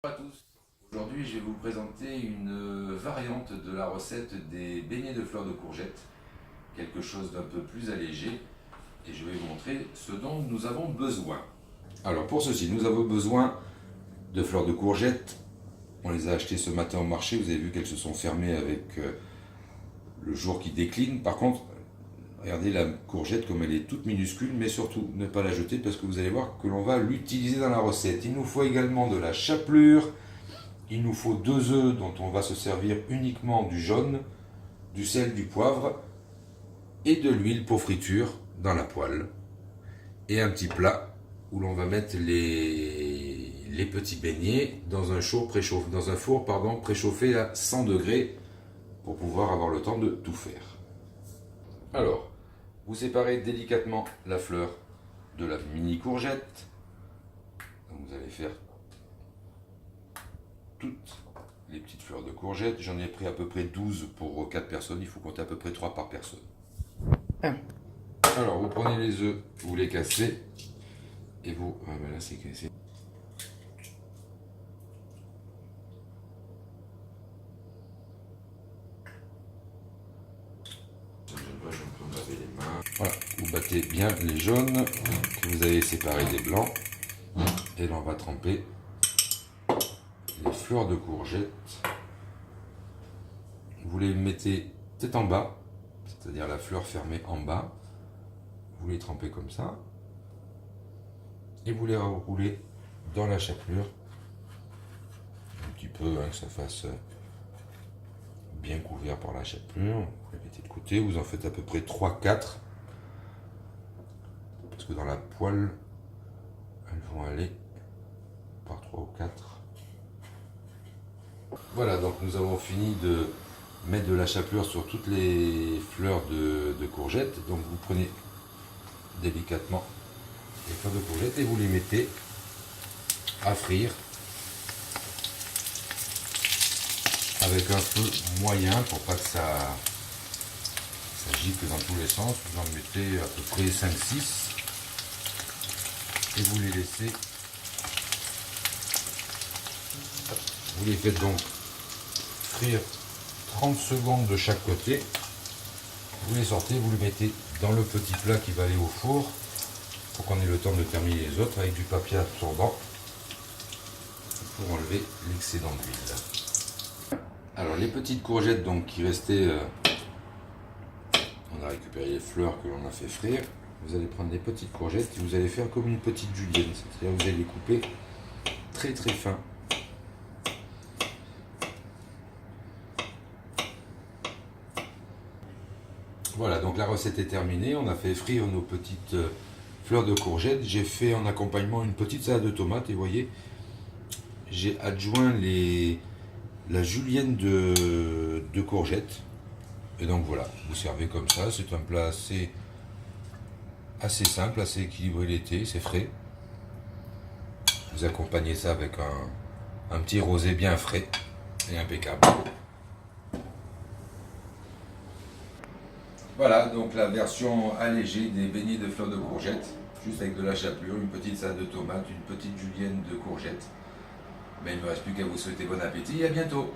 Bonjour à tous, aujourd'hui je vais vous présenter une variante de la recette des beignets de fleurs de courgette, quelque chose d'un peu plus allégé, et je vais vous montrer ce dont nous avons besoin. Alors pour ceci, nous avons besoin de fleurs de courgette. On les a achetées ce matin au marché, vous avez vu qu'elles se sont fermées avec le jour qui décline. Par contre, regardez la courgette comme elle est toute minuscule, mais surtout ne pas la jeter parce que vous allez voir que l'on va l'utiliser dans la recette. Il nous faut également de la chapelure, il nous faut 2 œufs dont on va se servir uniquement du jaune, du sel, du poivre et de l'huile pour friture dans la poêle. Et un petit plat où l'on va mettre les petits beignets dans un four préchauffé à 100 degrés pour pouvoir avoir le temps de tout faire. Alors, vous séparez délicatement la fleur de la mini courgette. Donc vous allez faire toutes les petites fleurs de courgette. J'en ai pris à peu près 12 pour 4 personnes. Il faut compter à peu près 3 par personne. Alors, vous prenez les œufs, vous les cassez. Et vous... Ah ben là, c'est cassé. Voilà, vous battez bien les jaunes que vous avez séparés des blancs. Et là, on va tremper les fleurs de courgette. Vous les mettez tête en bas, c'est-à-dire la fleur fermée en bas. Vous les trempez comme ça. Et vous les roulez dans la chapelure. Un petit peu, que ça fasse bien couvert par la chapelure. Vous les mettez de côté. Vous en faites à peu près 3-4. Parce que dans la poêle, elles vont aller par 3 ou 4. Voilà, donc nous avons fini de mettre de la chapelure sur toutes les fleurs de courgette. Donc vous prenez délicatement les fleurs de courgette et vous les mettez à frire avec un feu moyen pour pas que ça gicle dans tous les sens. Vous en mettez à peu près 5-6 et vous les laissez. Vous les faites donc frire 30 secondes de chaque côté. Vous les sortez, vous les mettez dans le petit plat qui va aller au four pour qu'on ait le temps de terminer les autres avec du papier absorbant pour enlever l'excédent d'huile. Alors les petites courgettes donc qui restaient, on a récupéré les fleurs que l'on a fait frire. Vous allez prendre des petites courgettes et vous allez faire comme une petite julienne, c'est-à-dire vous allez les couper très très fin. Voilà, donc la recette est terminée. On a fait frire nos petites fleurs de courgettes. J'ai fait en accompagnement une petite salade de tomates. Et vous voyez, j'ai adjoint la julienne de courgettes. Et donc voilà, vous servez comme ça. C'est un plat assez simple, assez équilibré l'été. C'est frais. Vous accompagnez ça avec un petit rosé bien frais et impeccable. Voilà, donc la version allégée des beignets de fleurs de courgette, juste avec de la chapelure, une petite salade de tomates, une petite julienne de courgettes. Mais il ne me reste plus qu'à vous souhaiter bon appétit et à bientôt.